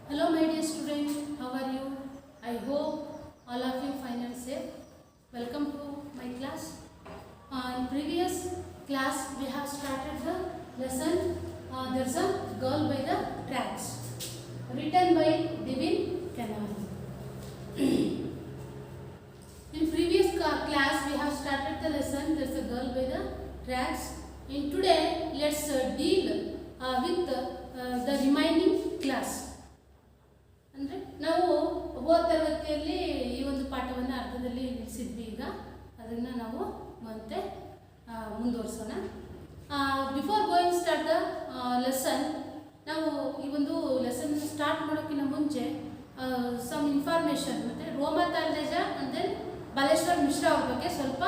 Hello my dear student, how are you? I hope all of you fine and safe. Welcome to my class. In previous class we have started the lesson There's a Girl by the Tracks, written by Devin Canal. In previous class we have started the lesson There's a Girl by the Tracks. In today let's deal with the remaining class. ಅಂದರೆ ನಾವು ಹೋದ ತರಗತಿಯಲ್ಲಿ ಈ ಒಂದು ಪಾಠವನ್ನು ಅರ್ಧದಲ್ಲಿ ನಿಲ್ಲಿಸಿದ್ವಿ. ಈಗ ಅದನ್ನು ನಾವು ಮತ್ತೆ ಮುಂದುವರಿಸೋಣ. Before going start the lesson, ನಾವು ಈ ಒಂದು ಲೆಸನ್ ಸ್ಟಾರ್ಟ್ ಮಾಡೋಕ್ಕಿಂತ ಮುಂಚೆ ಸಮ್ ಇನ್ಫಾರ್ಮೇಷನ್ ಮತ್ತು ರೋಮಾ ತಾಲ್ರೇಜಾ ಅಂದರೆ ಬಾಲೇಶ್ವರ್ ಮಿಶ್ರಾ ಅವ್ರ ಬಗ್ಗೆ ಸ್ವಲ್ಪ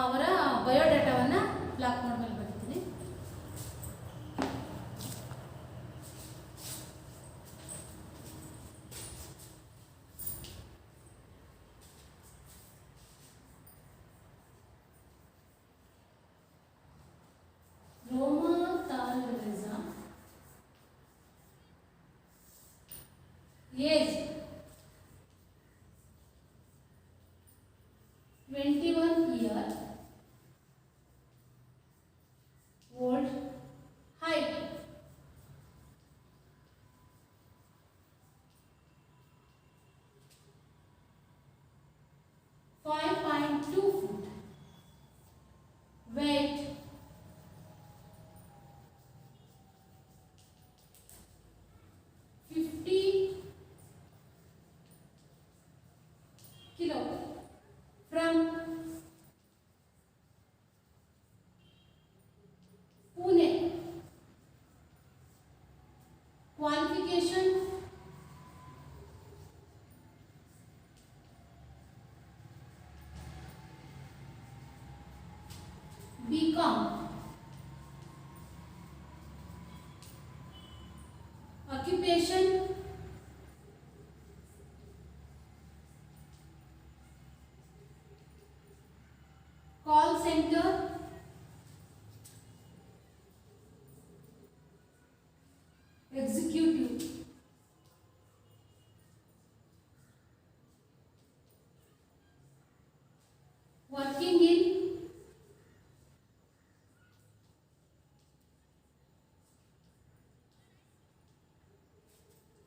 ಅವರ ಬಯೋಡೇಟಾವನ್ನು ಬ್ಲಾಕ್ ಮೋಡ್ ಮೇಲೆ ಬರ್ತೀನಿ. Age 21 year, old, height 5.2 feet, weight 50 kilo, from Pune. Qualification BCom. Occupation call center executive. Working in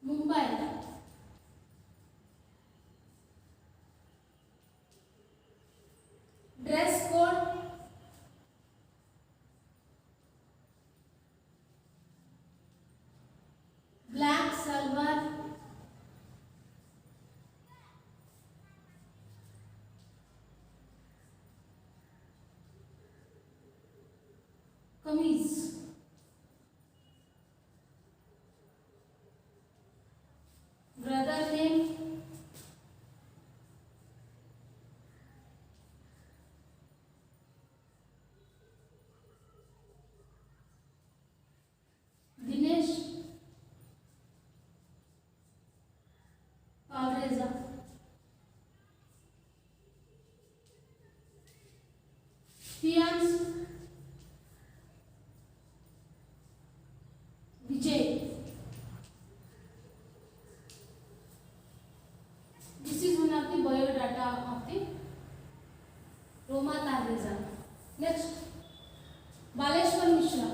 Mumbai. Dress code black salwar, kameez. Brother name Dinesh Talreza. Fiance Vijay. This is one of the biodata of the Roma Talreza. Next, Baleshwar Mishra.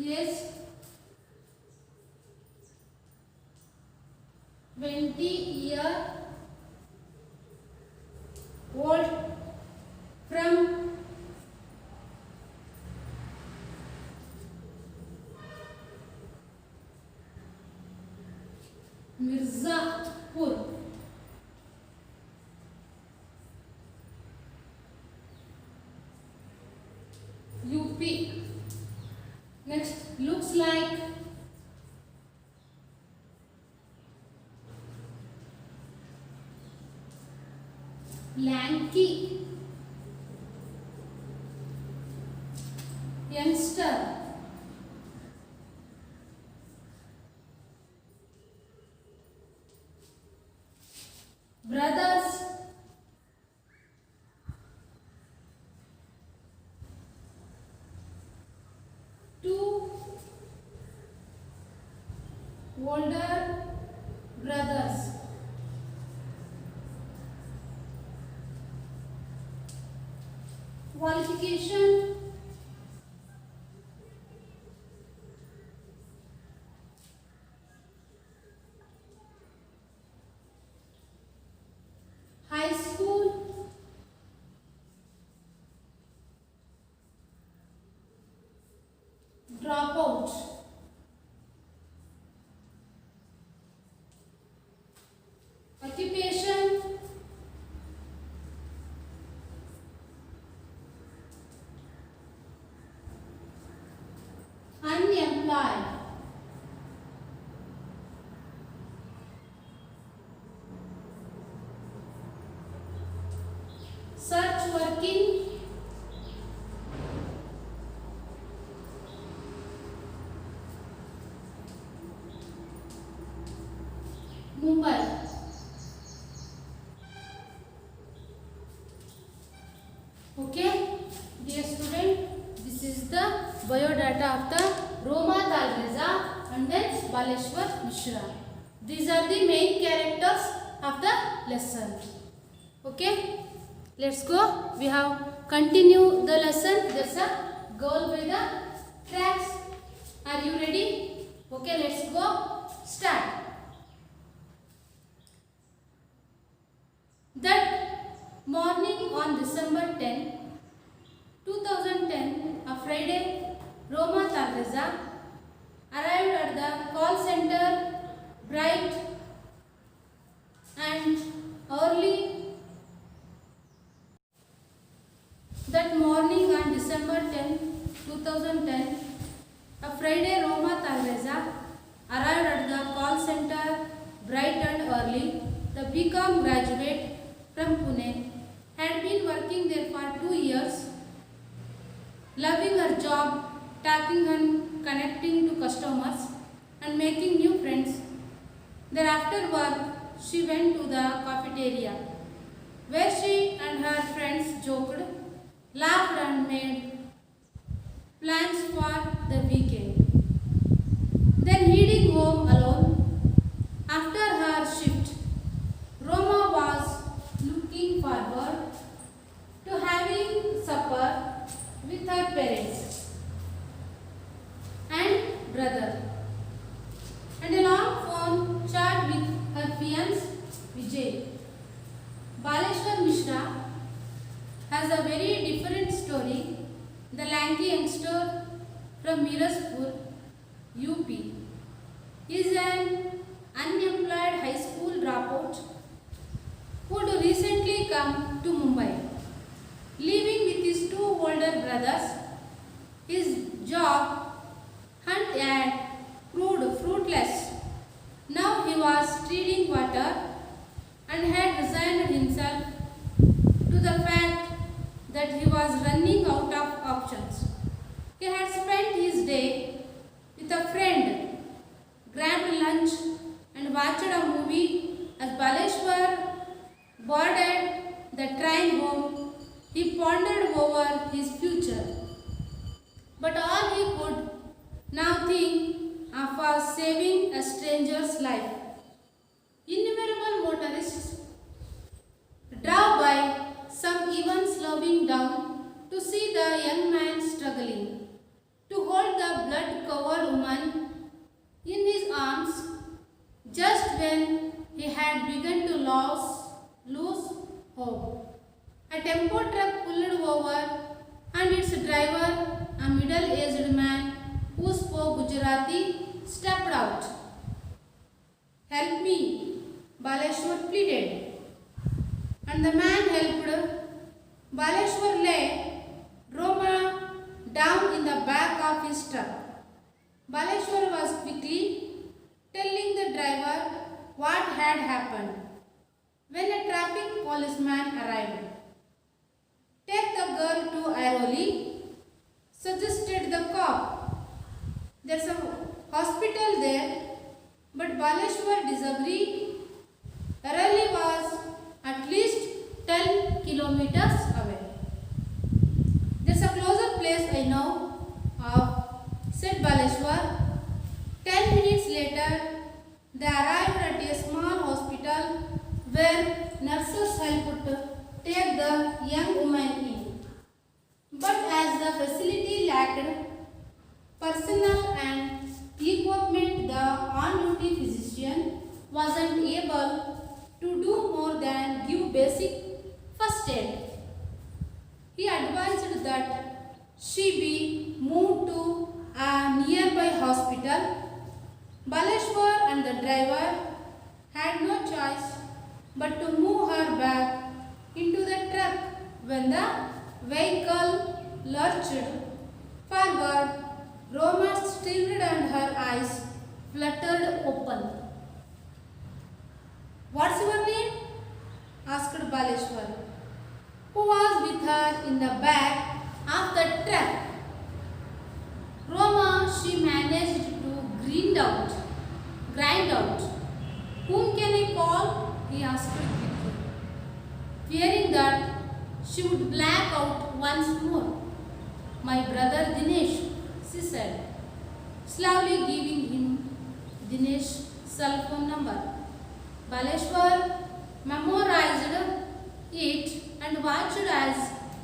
Yes, 20 year old, from Mirzapur. UP. Next, looks like lanky, youngster, older brothers. Qualification: high school, dropout. Occupation: unemployed. Search working. Mumbai. Okay, dear student, this is the biodata of the Roma Talreza and then Baleshwar Mishra. These are the main characters of the lesson. Okay, let's go. We have continue the lesson. There's a goal by the tracks. Are you ready? Okay, let's go. Start. That morning on December 10, 2010, a Friday, Roma Talreza arrived at the call center bright and early. That morning on December 10, 2010, a Friday, Roma Talreza arrived at the call center bright and early. The BCom graduate from Pune had been working there for 2 years, loving her job, talking and connecting to customers and making new friends. Then after work, she went to the cafeteria where she and her friends joked, laughed and made plans for the weekend. Then heading home alone after her shift, Roma was looking forward to having supper with her parents and brother and a long phone chat with her fiance Vijay. Baleshwar Mishra has a very different story. The lanky youngster from Mirzapur, UP, is an unemployed high school dropout who had recently come to Mumbai. Living with his 2 older brothers, his job hunt had proved fruitless. Now he was treading water and had resigned himself to the fact that he was running out of options. He had spent his day with a friend, grabbed lunch and watched a movie. As Baleshwar boarded the train home, he pondered over his future. But all he could now think of was saving a stranger's life. Innumerable motorists drove by, some even slowing down to see the young man struggling to hold the blood-covered woman in his arms just when he had begun to lose hope. A tempo truck pulled over and its driver, a middle-aged man who spoke Gujarati, stepped out. "Help me," Baleshwar pleaded. And the man helped. Baleshwar lay Roma down in the back of his truck. Baleshwar was quickly telling the driver what had happened when a traffic policeman arrived. "Take the girl to Airoli," suggested the cop. "There's a hospital there," but Baleshwar disagreed. Airoli was at least 10 kilometers away. "There's a closer place I know of," said Baleshwar. 10 minutes later, They arrived at a small hospital where nurses helped take the young woman in. But as the facility lacked personnel and equipment, the on-duty physician wasn't able to do more than give basic first aid. He advised that she be moved to a nearby hospital. Baleshwar and the driver had no choice but to move her back into the truck when the vehicle lurched forward. Roma stared and her eyes fluttered open. "What's your name?" asked Baleshwar, who was with her in the back of the truck. Roma, she managed to grind out. "Whom can I call?" he asked quickly, fearing that she would black out once more. "My brother Dinesh," she said, slowly giving him Dinesh's cell phone number. Baleshwar memorized it and watched as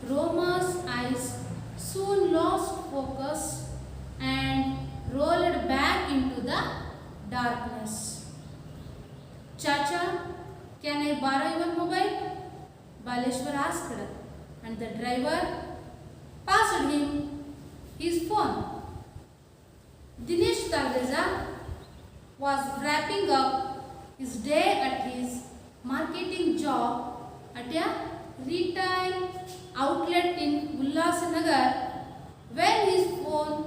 Roma's eyes soon lost focus and rolled back into the darkness. "Chacha, can I borrow your mobile?" Baleshwar asked, and the driver passed him his phone. Dinesh Talreza was wrapping up his day at his marketing job at a retail outlet in Ullasanagar when his phone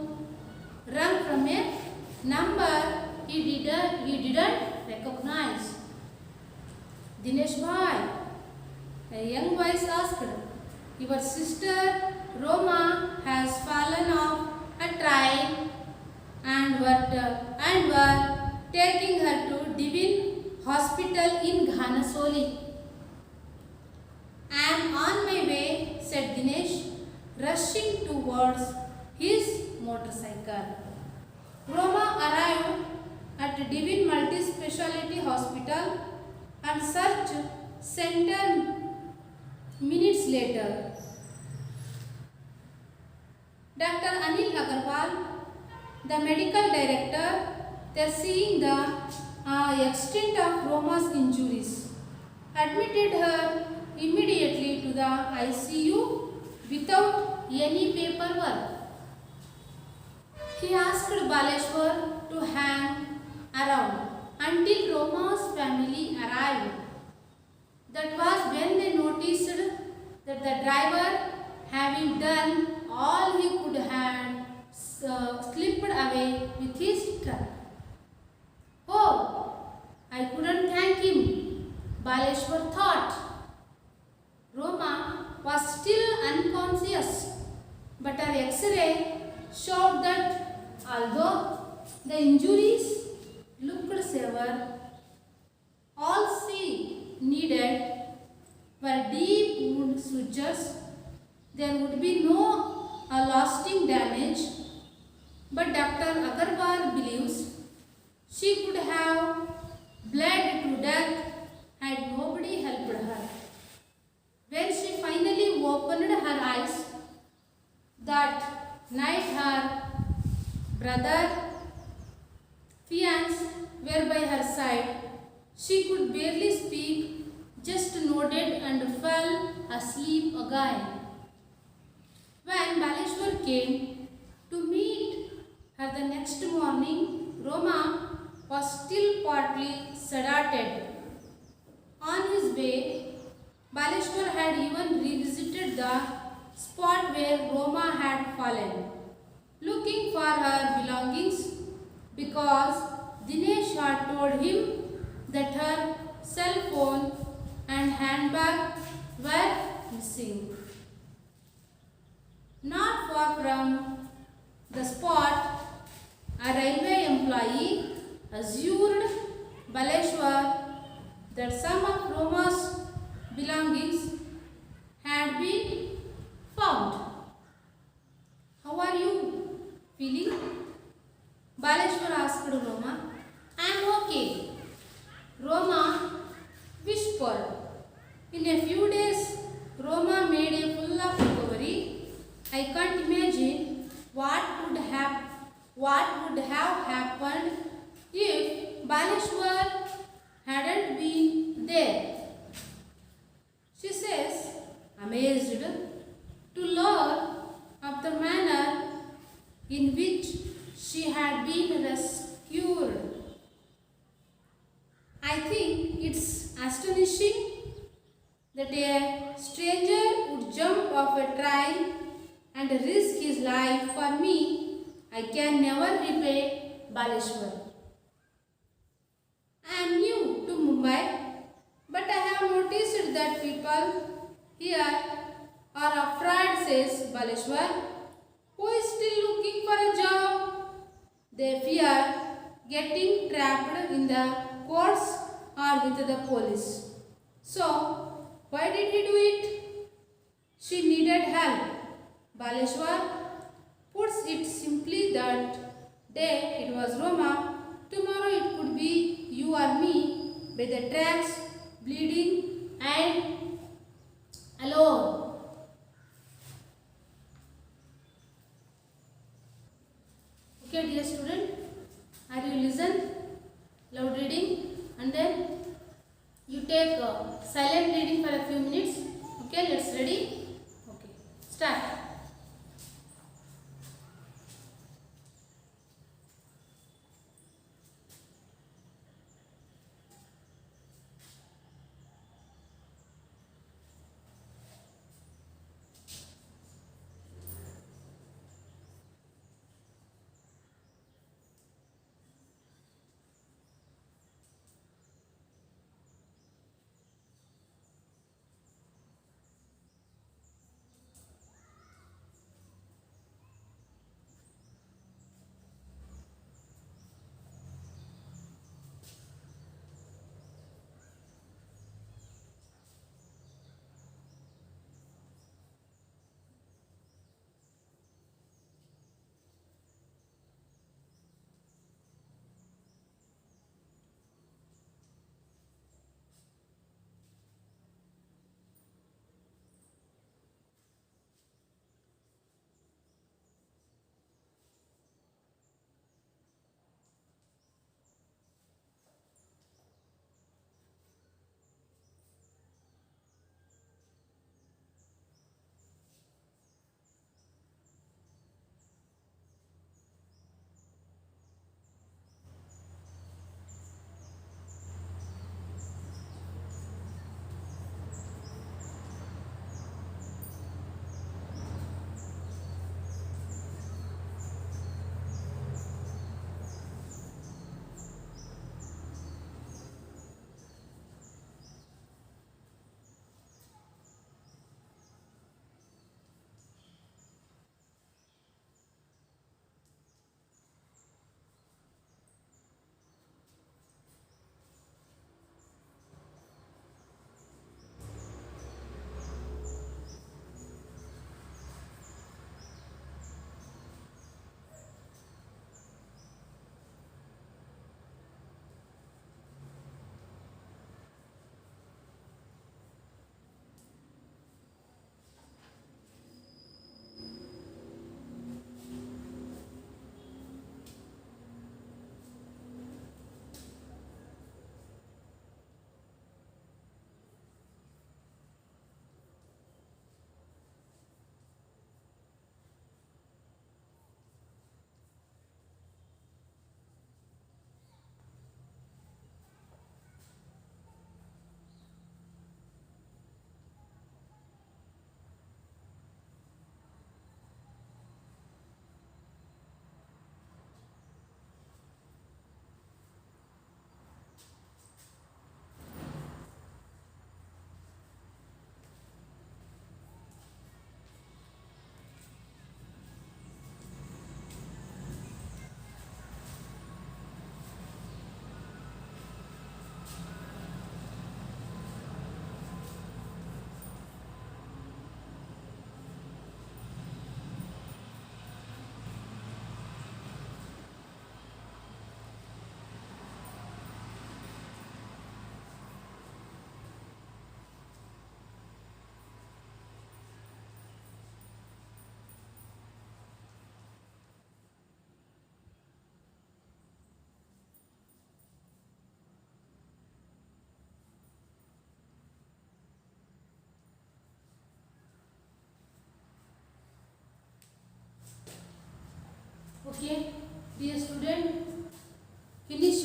rang from a number he didn't recognize. "Dinesh bhai," a young voice asked, "your sister Roma has fallen off a train and were taking her to Divin Hospital in Ghanasoli." "I am on my way," said Dinesh, rushing towards his motorcycle. Roma arrived at Divin Multi-Speciality Hospital and Search Center minutes later. Dr. Anil Agarwal, the medical director, there seeing the extent of Roma's injuries, admitted her immediately to the ICU without any paperwork. He asked Baleshwar to hang around until Roma's family arrived. That was when they noticed that the driver, having done all he could, had slipped away with his truck. "Oh, I couldn't thank him," Baleshwar thought. Roma was still unconscious, but her X-ray showed that although the injuries looked severe, all she needed were deep wound sutures. There would be no lasting damage, but Dr. Agarwal believes she could have bled to death had nobody helped her. When she finally opened her eyes that night, her brother, fiancé were by her side. She could barely speak, just nodded and fell asleep again. When Baleshwar came to meet her the next morning, Roma was still partly sedated. On his way, Baleshwar had even revisited the spot where Roma had fallen, looking for her belongings because Dinesh had told him that her cell phone and handbag were missing. Not far from the spot, a railway employee assured Baleshwar that some of Roma's belongings had been found. "How are you feeling?" Baleshwar asked Roma. "I am okay," Roma whispered. In a few days, Roma made a full of recovery. I can't imagine what would have happened if Baleshwar hadn't been there. She says, amazed to learn of the manner in which she had been rescued. I think it's astonishing that a stranger would jump off a train and risk his life for me. I can never repay Baleshwar. I am new to Mumbai, but I have noticed that people here are afraid, says Baleshwar, who is still looking for a job. They fear getting trapped in the courts or with the police. So, why did he do it? She needed help. Baleshwar puts it simply that day it was Roma, tomorrow it could be you or me by the tracks, bleeding and alone. Okay, dear student, are you listen? Loud reading and then you take silent reading for a few minutes. Okay, let's ready. Okay, start.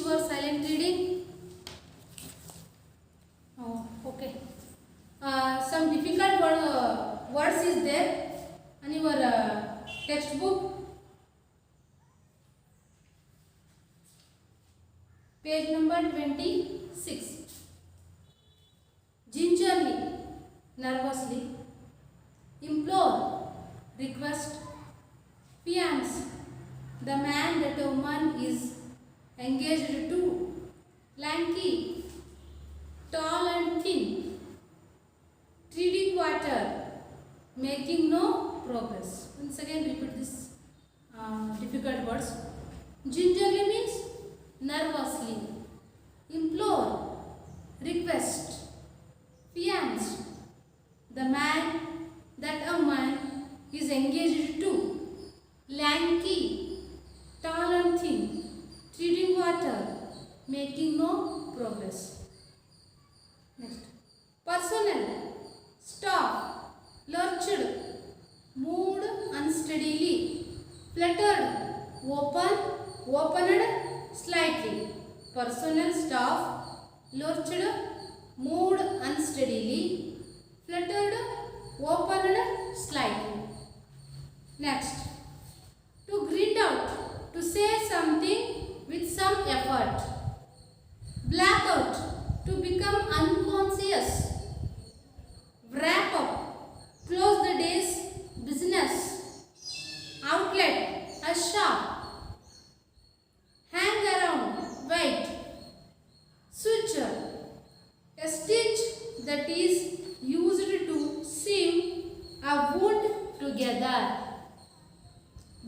for silent reading? Oh, okay. Some difficult words is there in your textbook. Page number 26. Gingerly, nervously, implore, request, fiance, the man that a woman is engaged to, lanky, tall and thin, treading water, making no progress. Once again repeat this difficult words. Gingerly means nervously, implore, request, fiance, the man that a man is engaged to, lanky, tall and thin, treading water, making no progress. Next, personnel, staff, lurched, moved unsteadily, fluttered, opened slightly. Personnel, staff, lurched, moved unsteadily, fluttered, opened slightly. Next, to grit out, to say something with some effort. Blackout, to become unconscious. Wrap up, close the day's business. Outlet, a shop. Hang around, wait. Suture, a stitch that is used to sew a wound together.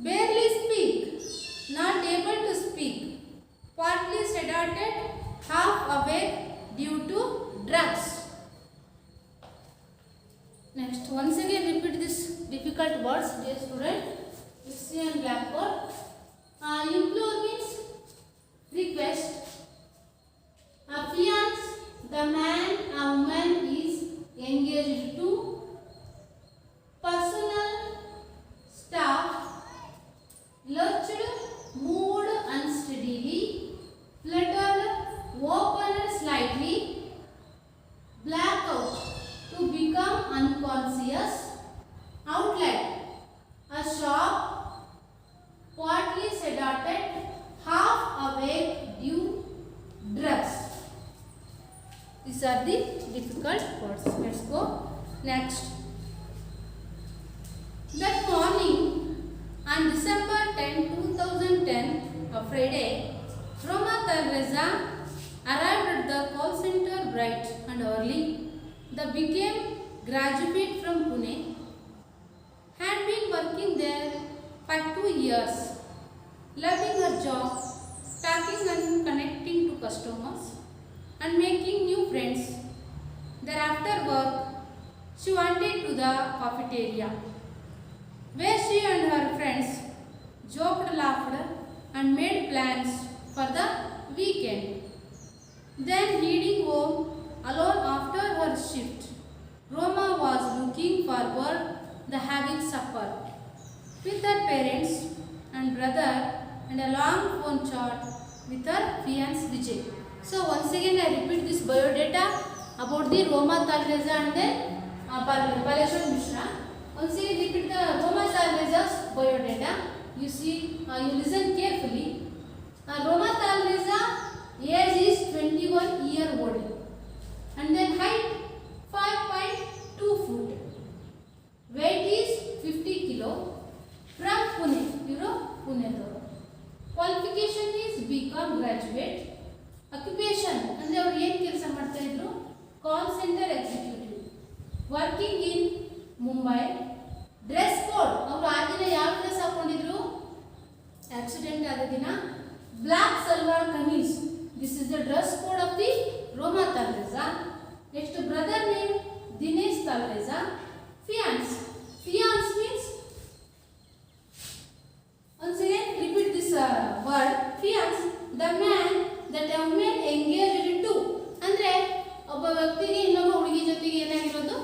Barely speak, not able to speak, partly sedated, half awake due to drugs. Next, once again repeat this difficult words, dear student. You see on blackboard. Implore means request. Fiance, the man a woman is engaged to. Personal, staff, lurched, moved unsteadily, fluttered, opened slightly, blackout, to become unconscious, outlet, a shop, partly sedated, half awake due drugs. These are the difficult words. Let's go. Next. That morning on December 10, 2010, a Friday, Roma Talreza arrived at the call center bright and early. The became graduate from Pune, had been working there for 2 years, loving her job, talking and connecting to customers and making new friends. Thereafter work, she wandered to the cafeteria, where she and her friends joked, laughed and made plans for the weekend. Then heading home alone after her shift, Roma was looking forward to having supper with her parents and brother and a long phone chat with her fiance Vijay. So once again I repeat this biodata about the Roma Talreza and then Baleshwar Mishra. Once again repeat the Roma Talreza's biodata. You see, you listen carefully. Roma Talreza age is 21-year-old and then height 5.2 foot. Weight is 50 kilo. From Pune, you know Pune. Qualification is BCom graduate. Occupation ಅಂದ್ರೆ ಅವರು ಏನು ಕೆಲಸ ಮಾಡ್ತಾ ಇದ್ರು? Call center executive. Working in Mumbai. Dress code ಅವರು ಆ ದಿನ ಯಾವ ಡ್ರೆಸ್ ಹಾಕೊಂಡಿದ್ರು? ಆಕ್ಸಿಡೆಂಟ್ ಆದ ದಿನ black salwar kameez. This is the dress code of the Roma Talreza. Next, brother name Dinesh Talreza. Fiance. Fiance means, once again repeat this word, fiance, the man that a woman engaged to. ಅಂದ್ರೆ ಒಬ್ಬ ವ್ಯಕ್ತಿಗೆ ಇನ್ನೊಬ್ಬ ಹುಡುಗಿ ಜೊತೆಗೆ ಏನಾಗಿರೋದು?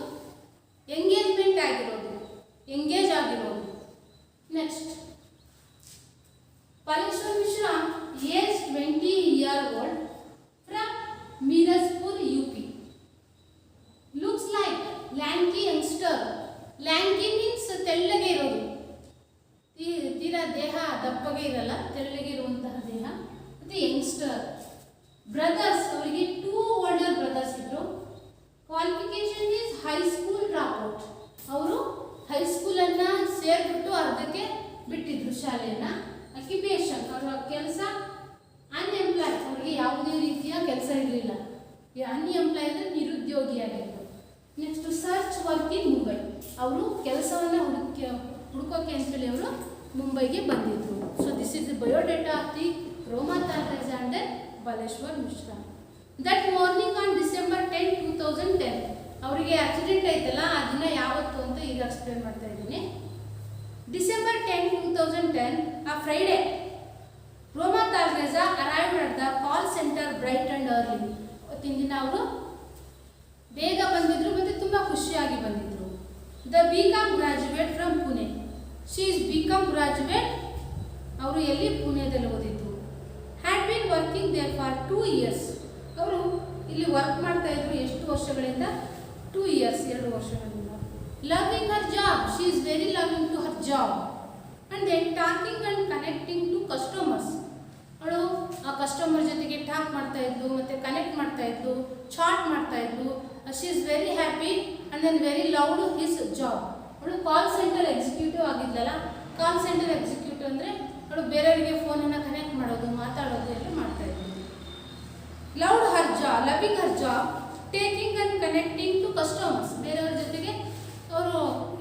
Engagement ಆಗಿರೋದು, engage ಆಗಿರೋದು. Next, Baleshwar Mishra, age 20-year-old. Brothers ಅವರಿಗೆ 2 older brothers ಇದ್ರು. Qualification is high school dropout. ಅವರು ಹೈಸ್ಕೂಲನ್ನು ಸೇರಿಬಿಟ್ಟು ಅರ್ಧಕ್ಕೆ ಬಿಟ್ಟಿದ್ರು ಶಾಲೆಯನ್ನು. ಅಕ್ಯುಪೇಷನ್ ಅವರ ಕೆಲಸ ಅನ್ಎಂಪ್ಲಾಯ್, ಅವರಿಗೆ ಯಾವುದೇ ರೀತಿಯ ಕೆಲಸ ಇರಲಿಲ್ಲ. ಅನ್ಎಂಪ್ಲಾಯ್ ಅಂದರೆ ನಿರುದ್ಯೋಗಿಯಾಗಿತ್ತು. Next search work in Mumbai, ಅವರು ಕೆಲಸವನ್ನು ಹುಡುಕೋಕೆ ಅಂತೇಳಿ ಅವರು ಮುಂಬೈಗೆ ಬಂದಿದ್ರು. So this is the biodata of the Roma Talreja and Baleshwar Mishra. That morning on December 10, 2010 ಅವರಿಗೆ ಆಕ್ಸಿಡೆಂಟ್ ಆಯ್ತಲ್ಲ, ಆ ದಿನ ಯಾವತ್ತು ಅಂತ ಈಗ ಎಕ್ಸ್ಪ್ಲೇನ್ ಮಾಡ್ತಾ ಇದ್ದೀನಿ. December 10, 2010 a Friday Roma Talreja arrived at the call centre bright and early. ಅವತ್ತಿನ ದಿನ ಅವರು ಬೇಗ ಬಂದಿದ್ರು ಮತ್ತು ತುಂಬ ಖುಷಿಯಾಗಿ ಬಂದಿದ್ರು. The BCom graduate from Pune. She is BCom graduate. ಅವರು ಎಲ್ಲಿ ಪುಣೆದಲ್ಲಿ ಓದಿದ್ರು. Had been working there for 2 years. ಅವರು ಇಲ್ಲಿ ವರ್ಕ್ ಮಾಡ್ತಾ ಇದ್ರು. ಎಷ್ಟು ವರ್ಷಗಳಿಂದ? 2 years, 2 ವರ್ಷಗಳಿಂದ. Loving her job, she is very loving to her job. And then talking and connecting to customers. ಅವಳು ಆ ಕಸ್ಟಮರ್ ಜೊತೆಗೆ ಟಾಕ್ ಮಾಡ್ತಾ ಇದ್ಲು, ಮತ್ತು ಕನೆಕ್ಟ್ ಮಾಡ್ತಾ ಇದ್ಲು, ಚಾಟ್ ಮಾಡ್ತಾ ಇದ್ಲು. She is very happy and then very loved his job. ಅವಳು ಕಾಲ್ ಸೆಂಟರ್ ಎಕ್ಸಿಕ್ಯೂಟಿವ್ ಆಗಿದ್ಲಲ್ಲ. ಕಾಲ್ ಸೆಂಟರ್ ಎಕ್ಸಿಕ್ಯೂಟಿವ್ ಅಂದರೆ ಅವಳು ಬೇರೆಯವರಿಗೆ ಫೋನನ್ನು ಕನೆಕ್ಟ್ ಮಾಡೋದು, ಮಾತಾಡೋದು ಎಲ್ಲ ಮಾಡ್ತಾ ಇದ್ಲು. Loved her job, loving her job, taking and connecting to customers. ಬೇರೆಯವ್ರ ಜೊತೆಗೆ ಅವರು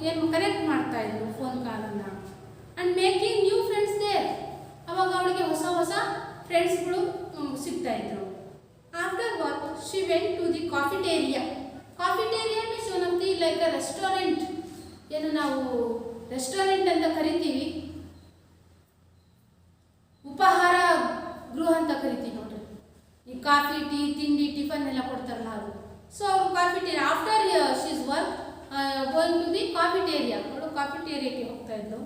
ಏನು ಕನೆಕ್ಟ್ ಮಾಡ್ತಾ ಇದ್ರು ಫೋನ್ ಕಾಲನ್ನು. And making new friends there. ಅವಾಗ ಅವಳಿಗೆ ಹೊಸ ಹೊಸ ಫ್ರೆಂಡ್ಸ್ಗಳು ಸಿಗ್ತಾ ಇದ್ರು. After work she went to the cafeteria. Cafeteria means one of the like a restaurant. ಏನು ನಾವು ರೆಸ್ಟೋರೆಂಟ್ ಅಂತ ಕರಿತೀವಿ, ಉಪಹಾರ ಗೃಹ ಅಂತ ಕರಿತೀವಿ ನೋಡ್ರಿ. ಈ ಕಾಫಿ, ಟೀ, ತಿಂಡಿ, ಟಿಫನ್ ಎಲ್ಲ ಕೊಡ್ತಾರಲ್ಲ ಅದು. ಸೊ ಅವರು cafeteria after she's work going to the cafeteria. ಅವಳು ಕಾಫಿಟೇರಿಯಾಕ್ಕೆ ಹೋಗ್ತಾ ಇದ್ಲು.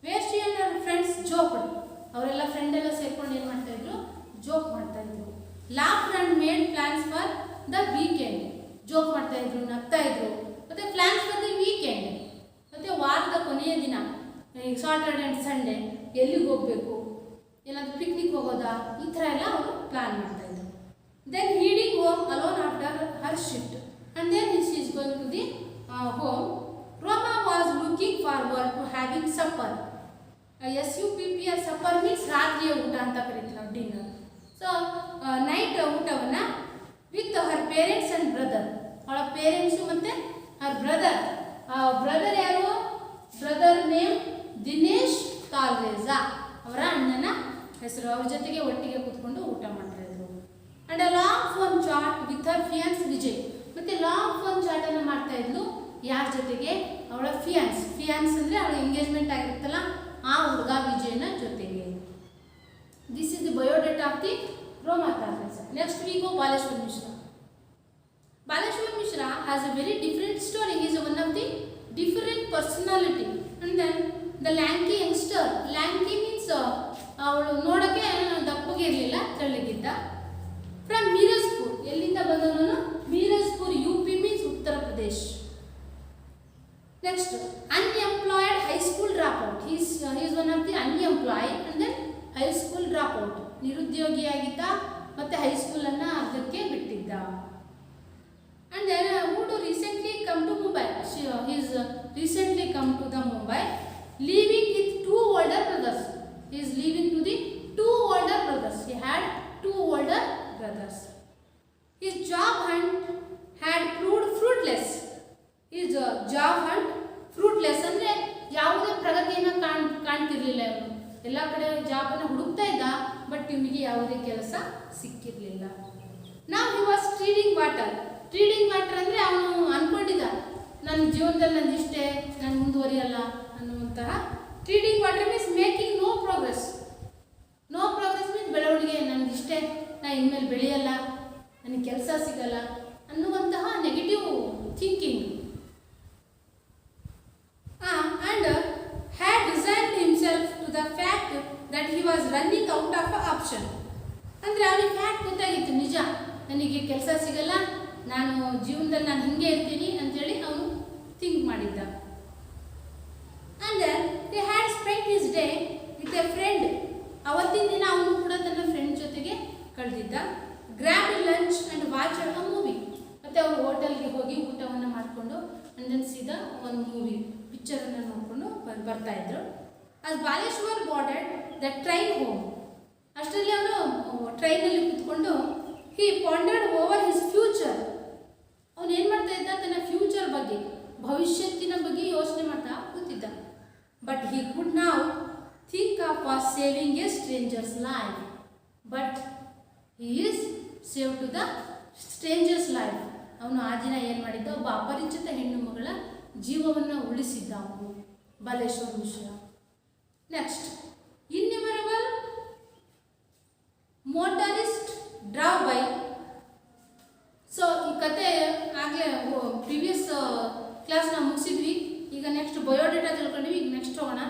Where she and her friends joke. ಅವರೆಲ್ಲ ಫ್ರೆಂಡ್ ಎಲ್ಲ ಸೇರ್ಕೊಂಡು ಏನು ಮಾಡ್ತಾ ಇದ್ರು? ಜೋಕ್ ಮಾಡ್ತಾ ಇದ್ರು. Laugh and made plans for the weekend. ಜೋಕ್ ಮಾಡ್ತಾ ಇದ್ರು, ನಗ್ತಾ ಇದ್ರು. ಮತ್ತು ಪ್ಲಾನ್ಸ್ ಫಾರ್ ದಿ ವೀಕೆಂಡ್, ಮತ್ತು ವಾರದ ಕೊನೆಯ ದಿನ, ಈಗ ಸಾಟರ್ಡೆ ಆ್ಯಂಡ್ ಸಂಡೇ ಎಲ್ಲಿಗೆ ಹೋಗಬೇಕು, ಏನಾದರೂ ಪಿಕ್ನಿಕ್ ಹೋಗೋದಾ, ಈ ಥರ ಎಲ್ಲ ಅವರು ಪ್ಲಾನ್ ಮಾಡ್ತಾ ಇದ್ರು. Then heading home alone after her shift and then she is going to the home. Roma was looking forward to having supper. SUPPR supper means ರಾತ್ರಿಯ ಊಟ ಅಂತ ಕರಿತೀವಿ ನಾವು, ಡಿನ್ನರ್. ಸೊ ನೈಟ್ ಊಟವನ್ನು with her parents and brother. ಅವಳ parents ಮತ್ತು her brother. Brother ಯಾರು? Brother name Dinesh Talreja, ಅವರ ಅಣ್ಣನ ಹೆಸರು. ಅವ್ರ ಜೊತೆಗೆ ಒಟ್ಟಿಗೆ ಕೂತ್ಕೊಂಡು ಊಟ ಮಾಡ್ತಾ ಇದ್ರು. And a long phone chat with her fiance Vijay. ಮತ್ತು ಲಾಂಗ್ ಫೋನ್ ಚಾಟನ್ನು ಮಾಡ್ತಾ ಇದ್ಲು. ಯಾರ ಜೊತೆಗೆ? ಅವಳ ಫಿಯಾನ್ಸ್. ಫಿಯಾನ್ಸ್ ಅಂದರೆ ಅವಳ ಎಂಗೇಜ್ಮೆಂಟ್ ಆಗಿರುತ್ತಲ್ಲ, ಆ ಹುಡುಗ ವಿಜಯನ ಜೊತೆಗೆ. This is the biodata of the Roma Talreja. Next we go Baleshwar Mishra. Baleshwar Mishra has a very different story. Is one of the different personality. And then the lanky youngster. Lanky means ಅವಳು ನೋಡೋಕ್ಕೆ ದಪ್ಪಗೆ ಇರಲಿಲ್ಲ, ತೆಳ್ಳಗಿದ್ದ. ಫ್ರಮ್ ಮೀರಜ್ಪುರ್. ಎಲ್ಲಿಂದ ಬಂದವನು? ಮೀರಜ್ಪುರ್, UP means Uttar Pradesh. Next unemployed high school dropout. Is one of the unemployed and then high school dropout. ನಿರುದ್ಯೋಗಿಯಾಗಿದ್ದ ಮತ್ತು ಹೈಸ್ಕೂಲನ್ನು ಅರ್ಧಕ್ಕೆ ಬಿಟ್ಟಿದ್ದ. And then who to recently come to Mumbai. Is recently come to the Mumbai, living with 2 older brothers. He is leaving to the 2 older brothers. He had 2 older brothers. His job hunt had proved fruitless. His job hunt fruitless ಅಂದರೆ ಯಾವುದೇ ಪ್ರಗತಿಯನ್ನು ಕಾಣ್ತಿರ್ಲಿಲ್ಲ. ಇವನು ಎಲ್ಲ ಕಡೆ ಜಾಬನ್ನು ಹುಡುಕ್ತಾ ಇದ್ದ, but ಇವನಿಗೆ ಯಾವುದೇ ಕೆಲಸ ಸಿಕ್ಕಿರಲಿಲ್ಲ. ನಾವು he was reading water. Reading water ಅಂದರೆ ಅವನು ಅಂದ್ಕೊಂಡಿದ್ದ, ನನ್ನ ಜೀವನದಲ್ಲಿ ನಾನು ಇಷ್ಟೇ, ನಾನು ಮುಂದುವರಿಯಲ್ಲ ಅನ್ನುವಂತಹ. Treading water means making no progress. No progress means ಬೆಳವಣಿಗೆ, ನನಗಿಷ್ಟೇ, ನಾನು ಇನ್ಮೇಲೆ ಬೆಳೆಯಲ್ಲ, ನನಗೆ ಕೆಲಸ ಸಿಗಲ್ಲ ಅನ್ನುವಂತಹ negative thinking. And had resigned himself to the fact that he was running out of option. ಅಂದರೆ ಅವನಿಗೆ ಫ್ಯಾಕ್ಟ್ ಗೊತ್ತಾಗಿತ್ತು, ನಿಜ ನನಗೆ ಕೆಲಸ ಸಿಗಲ್ಲ, ನಾನು ಜೀವನದಲ್ಲಿ ನಾನು ಹಿಂಗೆ ಇರ್ತೀನಿ ಅಂತೇಳಿ ಅವನು ಥಿಂಕ್ ಮಾಡಿದ್ದ. And then he had spent his day with a friend. ಅವತ್ತಿನ ದಿನ ಅವನು ಕೂಡ ತನ್ನ ಫ್ರೆಂಡ್ ಜೊತೆಗೆ ಕಳೆದಿದ್ದ. Grab lunch and watch a movie. ಮತ್ತು ಅವರು ಹೋಟೆಲ್ಗೆ ಹೋಗಿ ಊಟವನ್ನು ಮಾಡಿಕೊಂಡು ಆ್ಯಂಡ್ ದೆನ್ ಸೀದಾ ಒಂದು ಮೂವಿ ಪಿಕ್ಚರನ್ನು ನೋಡಿಕೊಂಡು ಬರ್ತಾಯಿದ್ರು. As Baleshwar boarded the train home. ಅಷ್ಟರಲ್ಲಿ ಅವನು ಟ್ರೈನಲ್ಲಿ ಕೂತ್ಕೊಂಡು he pondered over his future. ಅವನು ಏನು ಮಾಡ್ತಾ ಇದ್ದ, ತನ್ನ ಫ್ಯೂಚರ್ ಬಗ್ಗೆ, ಭವಿಷ್ಯತ್ತಿನ ಬಗ್ಗೆ ಯೋಚನೆ ಮಾಡ್ತಾ ಕೂತಿದ್ದ. But he could now think of saving a stranger's life. But he is save to the stranger's life. ಅವನು ಆ ದಿನ ಏನು ಮಾಡಿದ್ದ, ಒಬ್ಬ ಅಪರಿಚಿತ ಹೆಣ್ಣು ಮಗಳ ಜೀವವನ್ನು ಉಳಿಸಿದ್ದ ಅವನು, Baleshwar Mishra. Next, innumerable motorist drove by. So ಈ ಕತೆ ಆಗಲೇ ಪ್ರಿವಿಯಸ್ ಕ್ಲಾಸ್ ನಾವು ಮುಗಿಸಿದ್ವಿ. ಈಗ ನೆಕ್ಸ್ಟ್ ಬಯೋಡೇಟಾ ತಿಳ್ಕೊಂಡಿವಿ. ಈಗ ನೆಕ್ಸ್ಟ್ ಹೋಗೋಣ.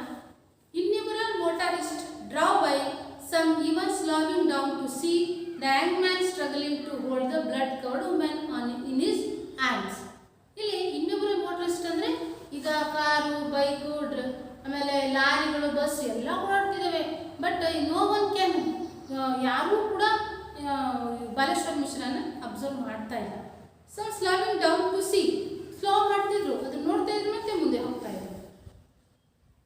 Innumerable motorist drove by some even slowing down to see the young man struggling to hold the blood covered women in his hands. ಇಲ್ಲಿ innumerable ಮೋಟರಿಸ್ಟ್ ಅಂದರೆ ಈಗ ಕಾರು, ಬೈಕು, ಆಮೇಲೆ ಲಾರಿಗಳು, bus ಎಲ್ಲ ಓಡಾಡ್ತಿದ್ದಾವೆ. ಬಟ್ ನೋ ಒನ್ ಕ್ಯಾನ್, ಯಾರೂ ಕೂಡ ಬಾಲೇಶ್ವರ್ ಮಿಶ್ರಾನ ಅಬ್ಸರ್ವ್ ಮಾಡ್ತಾ ಇಲ್ಲ. So slowing down to see, slow ಮಾಡ್ತಿದ್ರು, ಅದನ್ನ ನೋಡ್ತಾ ಇದ್ರು, ಮತ್ತೆ ಮುಂದೆ ಹೋಗ್ತಾ ಇದ್ರು.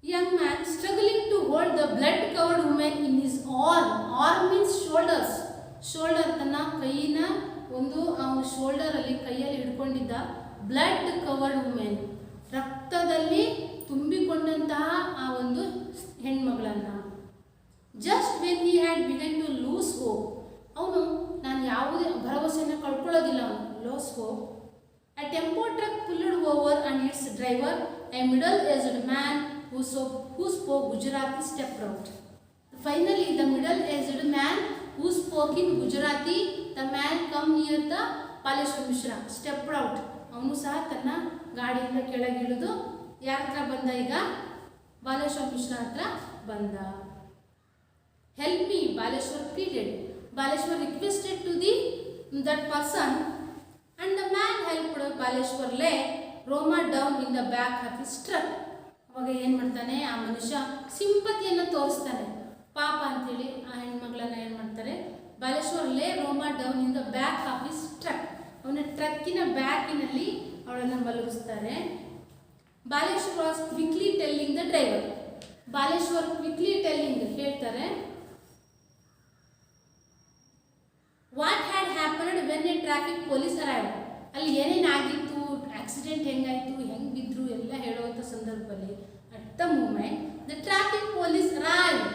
Young man struggling to hold the blood covered women in his arm. Arm means shoulders. Shoulder, ತನ್ನ ಕೈನ ಒಂದು ಅವನ ಶೋಲ್ಡರಲ್ಲಿ ಕೈಯಲ್ಲಿ ಹಿಡ್ಕೊಂಡಿದ್ದ ಬ್ಲಡ್ ಕವರ್ಡ್ ವುಮೆನ್, ರಕ್ತದಲ್ಲಿ ತುಂಬಿಕೊಂಡಂತಹ ಆ ಒಂದು ಹೆಣ್ಮಗಳನ್ನು. Just when he had began to lose hope. ಅವನು ನಾನು ಯಾವುದೇ ಭರವಸೆಯನ್ನು ಕಳ್ಕೊಳ್ಳೋದಿಲ್ಲ, ಅವನು lose hope. A tempo truck pulled over and its driver, a middle-aged man who spoke Gujarati, stepped out. Finally, the middle-aged man who spoke in Gujarati, the man come near the Baleshwar Mishra, stepped out. ಅವನು ಸಹ ತನ್ನ ಗಾಡಿಯಿಂದ ಕೆಳಗಿಳಿದು ಯಾರ ಹತ್ರ ಬಂದ, ಈಗ ಬಾಲೇಶ್ವರ್ ಮಿಶ್ರಾ ಹತ್ರ ಬಂದ. Help me, Baleshwar pleaded. Baleshwar requested to that person, and the man helped Baleshwar lay Roma down in the back of his truck. ಅವಾಗ ಏನು ಮಾಡ್ತಾನೆ, ಆ ಮನುಷ್ಯ ಸಿಂಪತಿಯನ್ನು ತೋರಿಸ್ತಾನೆ, ಪಾಪ ಅಂತೇಳಿ ಆ ಹೆಣ್ಮಗಳನ್ನ ಏನು ಮಾಡ್ತಾರೆ, Baleshwar lay Roma down in the back of his truck. ಅವನ ಟ್ರಕ್ಕಿನ ಬ್ಯಾಕಿನಲ್ಲಿ ಅವಳನ್ನು ಮಲಗಿಸ್ತಾರೆ. Baleshwar was quickly telling the driver. Baleshwar quickly telling ಹೇಳ್ತಾರೆ, what had happened when a traffic police arrived. ಅಲ್ಲಿ ಏನೇನಾಗಿತ್ತು, ಆಕ್ಸಿಡೆಂಟ್ ಹೆಂಗಾಯಿತು, ಹೆಂಗೆ ಬಿದ್ದರು ಎಲ್ಲ ಹೇಳುವಂಥ ಸಂದರ್ಭದಲ್ಲಿ at the moment the traffic police arrived.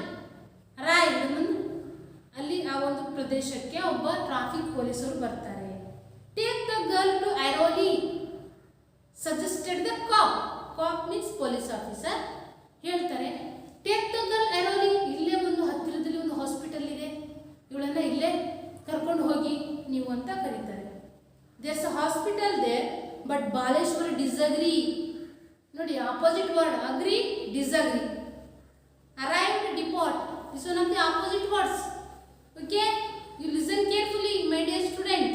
ಅಲ್ಲಿ ಆ ಒಂದು ಪ್ರದೇಶಕ್ಕೆ ಒಬ್ಬ ಟ್ರಾಫಿಕ್ ಪೊಲೀಸರು ಬರ್ತಾರೆ. Take the girl to Airoli suggested the cop. Cop means police officer. ಹೇಳ್ತಾರೆ, ಟೇಕ್ ದ ಗರ್ಲ್ ಐರೋಲಿ, ಇಲ್ಲೇ ಒಂದು ಹತ್ತಿರದಲ್ಲಿ ಒಂದು ಹಾಸ್ಪಿಟಲ್ ಇದೆ, ಇವಳನ್ನ ಇಲ್ಲೇ ಕರ್ಕೊಂಡು ಹೋಗಿ ನೀವು ಅಂತ ಕರೀತಾರೆ. There's a hospital there, but Baleshwar disagree. ನೋಡಿ, opposite word, agree, disagree. Arrived, depart, this one of the opposite words. Okay, you listen carefully my dear student.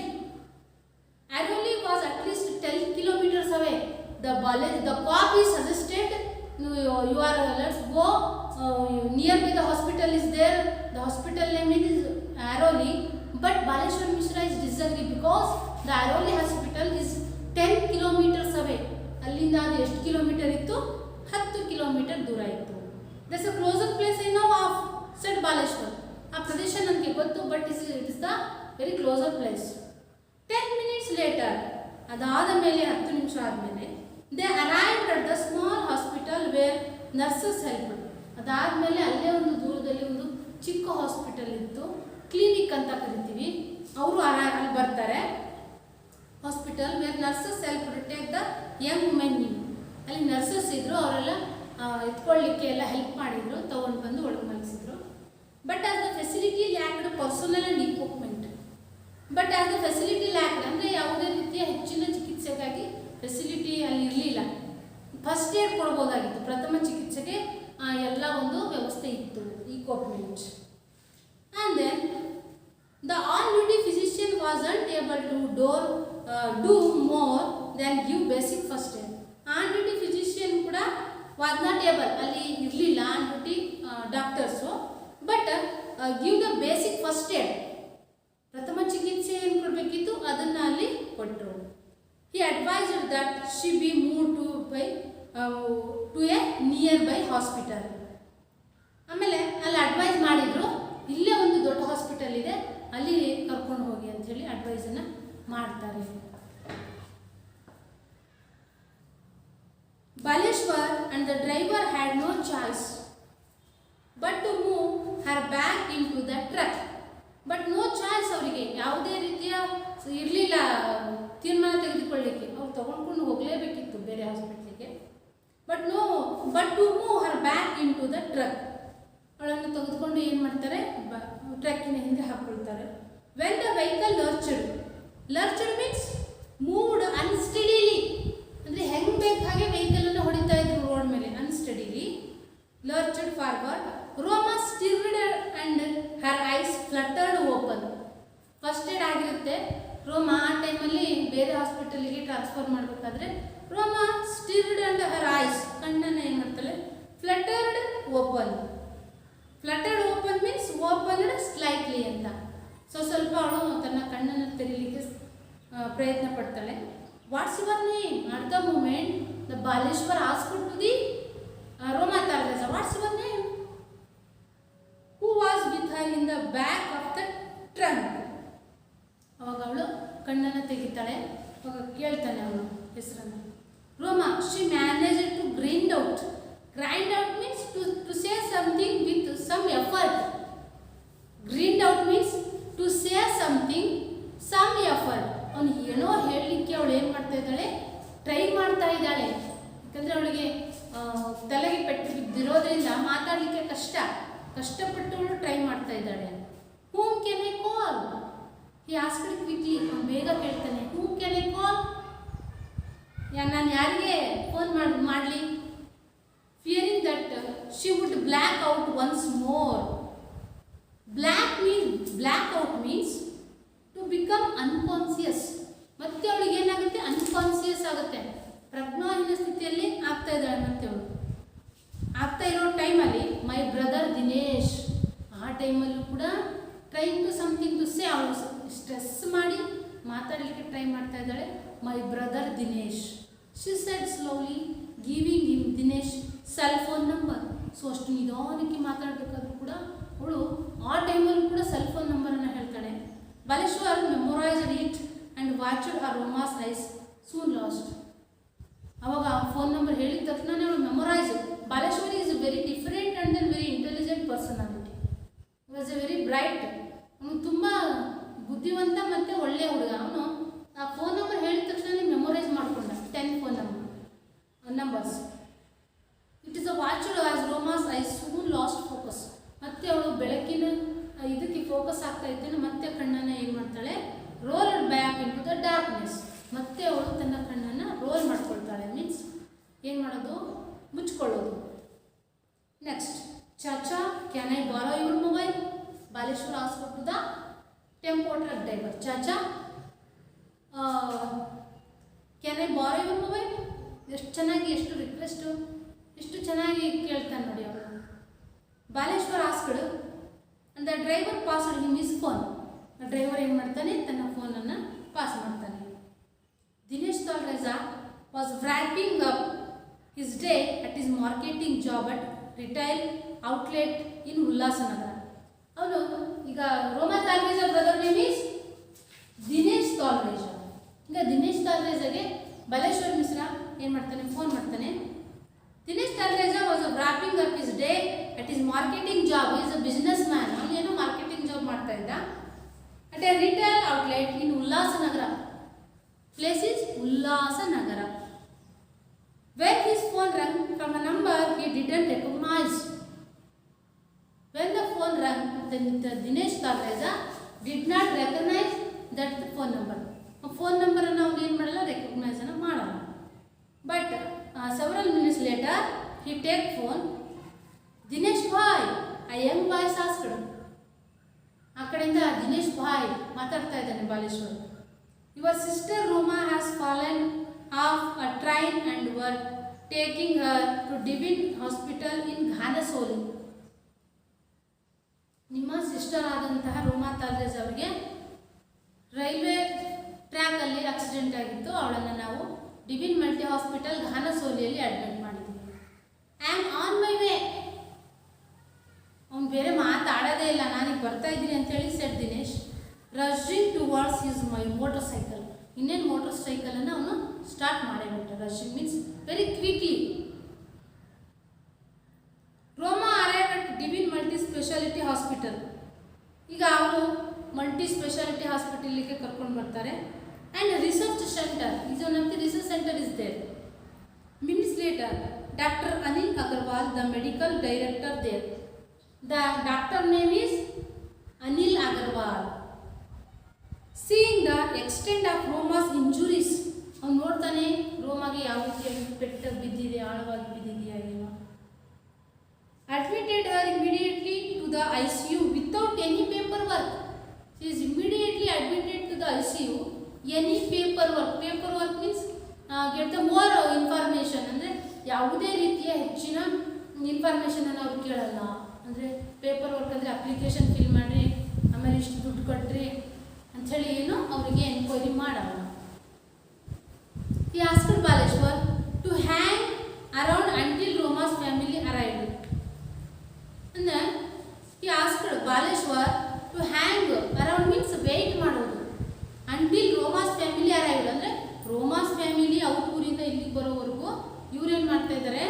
Airoli was at least 10 kilometers away. The cop is suggested, you are, let's go nearby the hospital is there. The hospital name is Airoli, but Baleshwar Mishra is disagree because the Airoli hospital is 10 kilometers away. ಅಲ್ಲಿಂದ ಅದು ಎಷ್ಟು kilometre ಇತ್ತು, 10 kilometre ದೂರ ಇತ್ತು. That's a closer place I know of said Baleshwar. ಆ ಪ್ರದೇಶ ನನಗೆ ಗೊತ್ತು, but it is the very closer place. 10 minutes later, ಅದಾದ ಮೇಲೆ 10 ನಿಮಿಷ ಆದಮೇಲೆ they arrived at the small hospital where nurses help. ಅದಾದಮೇಲೆ ಅಲ್ಲೇ ಒಂದು ದೂರದಲ್ಲಿ ಒಂದು ಚಿಕ್ಕ ಹಾಸ್ಪಿಟಲ್ ಇತ್ತು, ಕ್ಲಿನಿಕ್ ಅಂತ ಕರಿತೀವಿ. ಅವರು ಅಲ್ಲಿ ಬರ್ತಾರೆ. Hospital where nurses help take the young women in. ಅಲ್ಲಿ ನರ್ಸಸ್ ಇದ್ರು, ಅವರೆಲ್ಲ ಎತ್ಕೊಳ್ಳಿಕ್ಕೆ ಎಲ್ಲ ಹೆಲ್ಪ್ ಮಾಡಿದ್ರು, ತಗೊಂಡು ಬಂದು ಒಳಗೆ ಮಲಗಿಸಿದ್ರು. But as the facility lacked personnel and equipment. But as the facility lacked ಅಂದರೆ ಯಾವುದೇ ರೀತಿಯ ಹೆಚ್ಚಿನ ಚಿಕಿತ್ಸೆಗಾಗಿ ಫೆಸಿಲಿಟಿ ಅಲ್ಲಿ ಇರಲಿಲ್ಲ. ಫಸ್ಟ್ ಏಡ್ ಕೊಡ್ಬೋದಾಗಿತ್ತು, ಪ್ರಥಮ ಚಿಕಿತ್ಸೆಗೆ ಎಲ್ಲ ಒಂದು ವ್ಯವಸ್ಥೆ ಇತ್ತು, equipment. And then the on duty physician wasn't able to do more than give basic first aid. On duty physician ಕೂಡ ವಾಸ್ ನಾಟ್ ಏಬಲ್, ಅಲ್ಲಿ ಇರಲಿಲ್ಲ on duty doctors, but give the basic first aid, ಪ್ರಥಮ ಚಿಕಿತ್ಸೆ ಬೇಕಿತ್ತು ಅದನ್ನ ಅಲ್ಲಿ ಕೊಟ್ಟರು. He advised that she be move to a nearby hospital. ಆಮೇಲೆ ಅಲ್ಲಿ ಅಡ್ವೈಸ್ ಮಾಡಿದ್ರು, ಇಲ್ಲೇ ಒಂದು ದೊಡ್ಡ ಹಾಸ್ಪಿಟಲ್ ಇದೆ, ಅಲ್ಲಿ ಕರ್ಕೊಂಡು ಹೋಗಿ ಅಂತ ಹೇಳಿ ಅಡ್ವೈಸನ್ನು ಮಾಡ್ತಾರೆ. Baleshwar and the driver had no choice but to move her bag into the truck. But no choice, ಅವರಿಗೆ ಯಾವುದೇ ರೀತಿಯ ಇರಲಿಲ್ಲ ತೀರ್ಮಾನ ತೆಗೆದುಕೊಳ್ಳಿಕ್ಕೆ. ಅವ್ರು ತಗೊಂಡ್ಕೊಂಡು ಹೋಗಲೇಬೇಕಿತ್ತು ಬೇರೆ ಹಾಸ್ಪಿಟ್ಲಿಗೆ. But to move her bag into the truck, ಅವಳನ್ನು ತೆಗೆದುಕೊಂಡು ಏನು ಮಾಡ್ತಾರೆ, ಟ್ರಕ್ಕಿನ ಹಿಂದೆ ಹಾಕ್ಕೊಳ್ತಾರೆ. When the vehicle lurched means moved unsteadily, ಅಂದರೆ ಹೆಂಗೆ ಬೇಕು ಹಾಗೆ ವೆಹಿಕಲನ್ನು ಹೊಡಿತಾ ಇದ್ರು ರೋಡ್ ಮೇಲೆ unsteadily. Lurched forward, Roma stirred and her eyes fluttered open. First aid ಆಗಿರುತ್ತೆ. ರೋಮಾ ಆ ಟೈಮಲ್ಲಿ ಬೇರೆ ಹಾಸ್ಪಿಟಲಿಗೆ ಟ್ರಾನ್ಸ್ಫರ್ ಮಾಡಬೇಕಾದ್ರೆ ರೋಮಾ ಸ್ಟಿರ್ಡ್ ಆ್ಯಂಡ್ ಹರ್ ಐಸ್, ಕಣ್ಣನ್ನು ಏನು ಮಾಡ್ತಾಳೆ, fluttered open. Fluttered open means opened slightly ಅಂತ. ಸ್ವಲ್ಪ ಅವಳು ತನ್ನ ಕಣ್ಣನ್ನು ತೆರೀಲಿಕ್ಕೆ ಪ್ರಯತ್ನ ಪಡ್ತಾಳೆ. What's your name? At the moment the Baleshwar asked to the Roma Talreja, what's your name? Who was with her in the back of the trunk. ಅವಾಗ ಅವಳು ಕಣ್ಣನ್ನು ತೆಗಿತಾಳೆ. ಅವಾಗ ಕೇಳ್ತಾನೆ ಅವಳು ಹೆಸರನ್ನು. Roma, she managed to grind out means to say something with some effort. Grind out means to say something some effort. ಅವನು ಏನೋ ಹೇಳಲಿಕ್ಕೆ ಅವಳು ಏನು ಮಾಡ್ತಾ ಇದ್ದಾಳೆ, ಟ್ರೈ ಮಾಡ್ತಾ ಇದ್ದಾಳೆ. ಯಾಕಂದರೆ ಅವಳಿಗೆ ತಲೆಗೆ ಪೆಟ್ಟು ಬಿದ್ದಿರೋದ್ರಿಂದ ಮಾತಾಡಲಿಕ್ಕೆ ಕಷ್ಟಪಟ್ಟು ಅವಳು ಟ್ರೈ ಮಾಡ್ತಾ ಇದ್ದಾಳೆ. Whom can I call? He asked quickly, ಅವನು ಬೇಗ ಕೇಳ್ತಾನೆ. Whom can I call? ನಾನು ಯಾರಿಗೆ ಫೋನ್ ಮಾಡಲಿ? Fearing that she would black out once more. Black out means to become unconscious. ಮತ್ತೆ ಅವಳಿಗೆ ಏನಾಗುತ್ತೆ, ಅನ್ಕಾನ್ಸಿಯಸ್ ಆಗುತ್ತೆ, ಪ್ರಜ್ಞಾಹೀನ ಸ್ಥಿತಿಯಲ್ಲಿ ಆಗ್ತಾ ಇದ್ದಾಳೆ. ಮತ್ತೆ ಅವಳು ಆಗ್ತಾ ಇರೋ ಟೈಮಲ್ಲಿ ಮೈ ಬ್ರದರ್ ದಿನೇಶ್, ಆ ಟೈಮಲ್ಲೂ ಕೂಡ trying to something to say, ಅವಳು ಸ್ಟ್ರೆಸ್ ಮಾಡಿ ಮಾತಾಡಲಿಕ್ಕೆ ಟ್ರೈ ಮಾಡ್ತಾ ಇದ್ದಾಳೆ. My brother Dinesh, she said slowly giving him Dinesh cell phone number. So ಅಷ್ಟು ನಿಧಾನಕ್ಕೆ ಮಾತಾಡಬೇಕಾದ್ರೂ ಕೂಡ ಅವಳು ಆ ಟೈಮಲ್ಲೂ ಕೂಡ ಸೆಲ್ ಫೋನ್ ನಂಬರನ್ನು ಹೇಳ್ತಾಳೆ. Baleshwar memorised it and watched her Roma's eyes soon lost. ಅವಾಗ ಆ ಫೋನ್ ನಂಬರ್ ಹೇಳಿದ ತಕ್ಷಣನೇ ಅವಳು memorise. Baleshwar is very different and then very intelligent personality. Was a very bright. ಅವನು ತುಂಬ ಬುದ್ಧಿವಂತ ಮತ್ತು ಒಳ್ಳೆಯ ಹುಡುಗ. ಅವನು ಆ ಫೋನ್ ನಂಬರ್ ಹೇಳಿದ ತಕ್ಷಣ ಮೆಮೊರೈಸ್ ಮಾಡಿಕೊಂಡ 10 phone numbers. It is a watched as ರೋಮಾಸ್ I soon last focus. ಮತ್ತೆ ಅವಳು ಬೆಳಕಿನ ಇದಕ್ಕೆ ಫೋಕಸ್ ಆಗ್ತಾ ಇದ್ದೇನೆ. ಮತ್ತೆ ಕಣ್ಣನ್ನು ಏನು ಮಾಡ್ತಾಳೆ, rolled back into the darkness. ಮತ್ತೆ ಅವಳು ತನ್ನ ಕಣ್ಣನ್ನು ರೋಲ್ ಮಾಡ್ಕೊಳ್ತಾಳೆ, ಮೀನ್ಸ್ ಏನು ಮಾಡೋದು, ಮುಚ್ಕೊಳ್ಳೋದು. Next, chacha can I borrow your mobile? Baleshwar asked to the tempo truck driver, chacha can I borrow your mobile? ಎಷ್ಟು ಚೆನ್ನಾಗಿ, ಎಷ್ಟು ರಿಕ್ವೆಸ್ಟು, ಎಷ್ಟು ಚೆನ್ನಾಗಿ ಕೇಳ್ತಾನೆ ನೋಡಿ ಅವಳು. Baleshwar asked and the driver passed him his phone. Driver ಏನು ಮಾಡ್ತಾನೆ, ತನ್ನ ಫೋನನ್ನು ಪಾಸ್ ಮಾಡ್ತಾನೆ. Dinesh Talreja was wrapping up his day at his marketing job at retail outlet in Ulhasnagar. ಅವನು ಈಗ Roma Talreja brother name is Dinesh Talreja. ಈಗ ದಿನೇಶ್ ತಾಲ್ರೇಜಾಗೆ ಬಾಲೇಶ್ವರ್ ಮಿಶ್ರಾ ಏನು ಮಾಡ್ತಾನೆ, ಫೋನ್ ಮಾಡ್ತಾನೆ. Dinesh Talreja was wrapping up his day at his marketing job. Is a businessman. ಅವನು ಏನೋ ಮಾರ್ಕೆಟಿಂಗ್ ಜಾಬ್ ಮಾಡ್ತಾ ಇದ್ದ. At a retail outlet in Ulhasnagar. Place is Ulhasnagar. When his phone rang from a number he didn't recognise. When the phone rang, Dinesh Talreja did not recognise that phone number. Phone ನಂಬರನ್ನು ಅವ್ನು ಏನು ಮಾಡಲ್ಲ, ರೆಕಗ್ನೈಸನ್ನು ಮಾಡಲ್ಲ. But several minutes later he take phone. Dinesh bhai, ಆ young boys asked. ಆ ಕಡೆಯಿಂದ ದಿನೇಶ್ ಭಾಯ್ ಮಾತಾಡ್ತಾ ಇದ್ದಾನೆ Baleshwar. Your sister Roma has fallen off a train and we're taking her to Divine hospital in Ghansoli. ನಿಮ್ಮ ಸಿಸ್ಟರ್ ಆದಂತಹ ರೋಮಾ ತಾಲ್ರೇಜ್ ಅವರಿಗೆ ರೈಲ್ವೆ ಡಿವಿನ್ ಮಲ್ಟಿ ಹಾಸ್ಪಿಟಲ್ ಘಾನಸೋಲಿಯಲ್ಲಿ ಅಡ್ಮಿಟ್ ಮಾಡಿದ್ದೀವಿ. I am on my way. ಅವ್ನು ಬೇರೆ ಮಾತಾಡೋದೇ ಇಲ್ಲ, ನಾನೀಗ ಬರ್ತಾ ಇದ್ದೀನಿ ಅಂತೇಳಿ said Dinesh. Rushing towards his my motorcycle. ಇನ್ನೇನು ಮೋಟರ್ ಸೈಕಲನ್ನು ಅವನು ಸ್ಟಾರ್ಟ್ ಮಾಡಿಬಿಟ್ಟ. Rushing means very quickly. Roma arrived at ಡಿವಿನ್ multi speciality hospital. ಈಗ ಅವರು ಮಲ್ಟಿ ಸ್ಪೆಷಾಲಿಟಿ ಹಾಸ್ಪಿಟಲ್ಗೆ ಕರ್ಕೊಂಡು ಬರ್ತಾರೆ. And research centre is one of the research centre is there. Minutes later doctor Anil Agarwal, the medical director there. The doctor name is Anil Agarwal. Seeing the extent of Roma's injuries, ಅವ್ನು ನೋಡ್ತಾನೆ ರೋಮಾಗೆ ಯಾವ ರೀತಿಯಾಗಿ ಪೆಟ್ಟು ಬಿದ್ದಿದೆ, ಆಳವಾಗಿ ಬಿದ್ದಿದೆಯಾ ಏನೋ. Admitted her immediately to the ICU without any paperwork. She is immediately admitted to the ICU. Any paperwork. Paperwork means get the more information. ಅಂದರೆ ಯಾವುದೇ ರೀತಿಯ ಹೆಚ್ಚಿನ ಇನ್ಫಾರ್ಮೇಷನನ್ನು ಅವ್ರು ಕೇಳಲ್ಲ. ಅಂದರೆ ಪೇಪರ್ ವರ್ಕ್ ಅಂದರೆ ಅಪ್ಲಿಕೇಶನ್ ಫಿಲ್ ಮಾಡಿರಿ, ಆಮೇಲೆ ಇಷ್ಟು ದುಡ್ಡು ಕೊಟ್ರಿ ಅಂಥೇಳಿ ಏನು ಅವರಿಗೆ ಎನ್ಕ್ವೈರಿ ಮಾಡಲ್ಲ. He asked Baleshwar to hang around until Roma's family arrived. ಅಂದರೆ he asked Baleshwar to hang around means wait ಮಾಡೋದು. ಅಂಟಿಲ್ ರೋಮಾಸ್ ಫ್ಯಾಮಿಲಿ ಅರೈವ್ಡ್ ಅಂದರೆ ರೋಮಾಸ್ ಫ್ಯಾಮಿಲಿ ಅವ್ರ ಊರಿಂದ ಇಲ್ಲಿಗೆ ಬರೋವರೆಗೂ ಇವ್ರೇನು ಮಾಡ್ತಾ ಇದ್ದಾರೆ,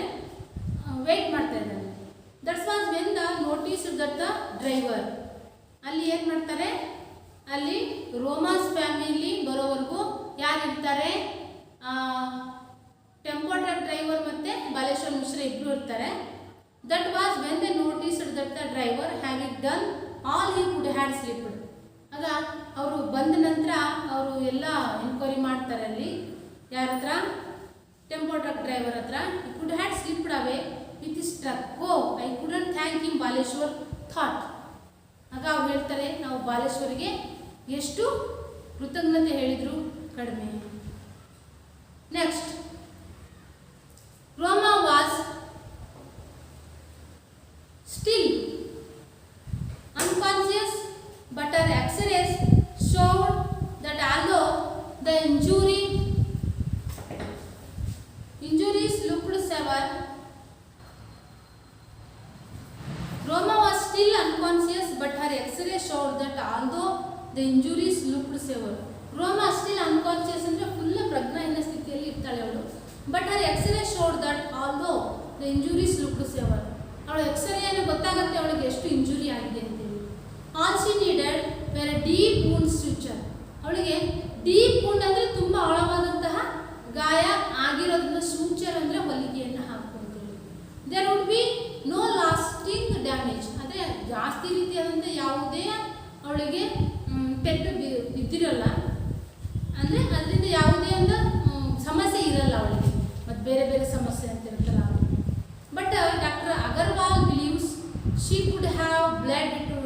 ವೆಯ್ಟ್ ಮಾಡ್ತಾ ಇದ್ದಾರೆ. That's was when the notice that the driver. ಅಲ್ಲಿ ಏನು ಮಾಡ್ತಾರೆ, ಅಲ್ಲಿ ರೋಮಾಸ್ ಫ್ಯಾಮಿಲಿ ಬರೋವರೆಗೂ ಯಾರು ಇರ್ತಾರೆ, ಟೆಂಪೋ ಟ್ರಕ್ ಡ್ರೈವರ್ ಮತ್ತು ಬಾಲೇಶ್ವರ್ ಮಿಶ್ರಾ ಇಬ್ಬರು ಇರ್ತಾರೆ. That was when they noticed that the driver having done all he could had slipped. ಆಗ ಅವರು ಬಂದ ನಂತರ ಅವರು ಎಲ್ಲ ಎನ್ಕ್ವೈರಿ ಮಾಡ್ತಾರೆ. ಅಲ್ಲಿ ಯಾರ ಹತ್ರ, ಟೆಂಪೋ ಟ್ರಕ್ ಡ್ರೈವರ್ ಹತ್ರ. he could had slipped away with his truck. Oh, I couldn't thank him, Baleshwar thought. ಆಗ ಅವ್ರು ಹೇಳ್ತಾರೆ, ನಾವು ಬಾಲೇಶ್ವರಿಗೆ ಎಷ್ಟು ಕೃತಜ್ಞತೆ ಹೇಳಿದ್ರು ಕಡಿಮೆ. Next, ರೋಮಾ was still unconscious, but her X-rays showed that although the injuries looked severe, Roma was still unconscious, but her X-rays showed that although the injuries looked severe. Roma still unconscious ಅಂದ್ರೆ full ಪ್ರಜ್ಞಾಹೀನ ಸ್ಥಿತಿಯಲ್ಲಿ ಇರ್ತಾಳೆ ಅವಳು. But her X-rays showed that although the injuries looked severe. ಅವಳು ಎಕ್ಸ್ರೇಯನ್ನು ಗೊತ್ತಾಗುತ್ತೆ ಅವಳಿಗೆ ಎಷ್ಟು injury ಆಗಿದೆ ಅಂತೇಳಿ. All she needed were deep wound stitcher. ಅವಳಿಗೆ ಡೀಪ್ ವೂಂಡ್ ಅಂದರೆ ತುಂಬ ಆಳವಾದಂತಹ ಗಾಯ ಆಗಿರೋದ್ರಿಂದ ಸೂಚರ್ ಅಂದರೆ ಹೊಲಿಗೆಯನ್ನು ಹಾಕ್ಕೊಂತೀವಿ. There would be no lasting damage. ಅಂದರೆ ಜಾಸ್ತಿ ರೀತಿಯಾದಂಥ ಯಾವುದೇ ಅವಳಿಗೆ ಪೆಟ್ಟು ಬಿದ್ದಿರಲ್ಲ, ಅಂದರೆ ಅದರಿಂದ ಯಾವುದೇ ಒಂದು ಸಮಸ್ಯೆ ಇರಲ್ಲ ಅವಳಿಗೆ. ಮತ್ತು ಬೇರೆ ಬೇರೆ ಸಮಸ್ಯೆ ಅಂತ ಇರುತ್ತಲ್ಲ. But Dr. Agarwal believes she could have bled to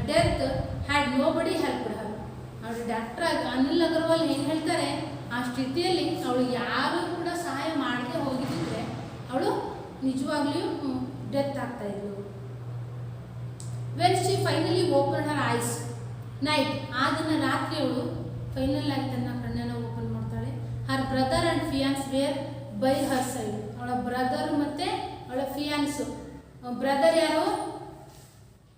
death had nobody helped her. ಅವರು ಡಾಕ್ಟರ್ ಅನಿಲ್ ಅಗರ್ವಾಲ್ ಏನು ಹೇಳ್ತಾರೆ, ಆ ಸ್ಥಿತಿಯಲ್ಲಿ ಅವಳು ಯಾರು ಕೂಡ ಸಹಾಯ ಮಾಡದೆ ಹೋಗಿದ್ದರೆ ಅವಳು ನಿಜವಾಗ್ಲೂ ಡೆತ್ ಆಗ್ತಾ ಇದ್ಳು. When she finally open her eyes night, ಆ ದಿನ ರಾತ್ರಿ ಅವಳು ಫೈನಲ್ ಆಗಿ ತನ್ನ ಕಣ್ಣನ್ನು ಓಪನ್ ಮಾಡ್ತಾಳೆ. Her brother and fiance were by her side. ಅವಳ ಬ್ರದರ್ ಮತ್ತು ಅವಳ ಫಿಯಾನ್ಸು. ಬ್ರದರ್ ಯಾರು,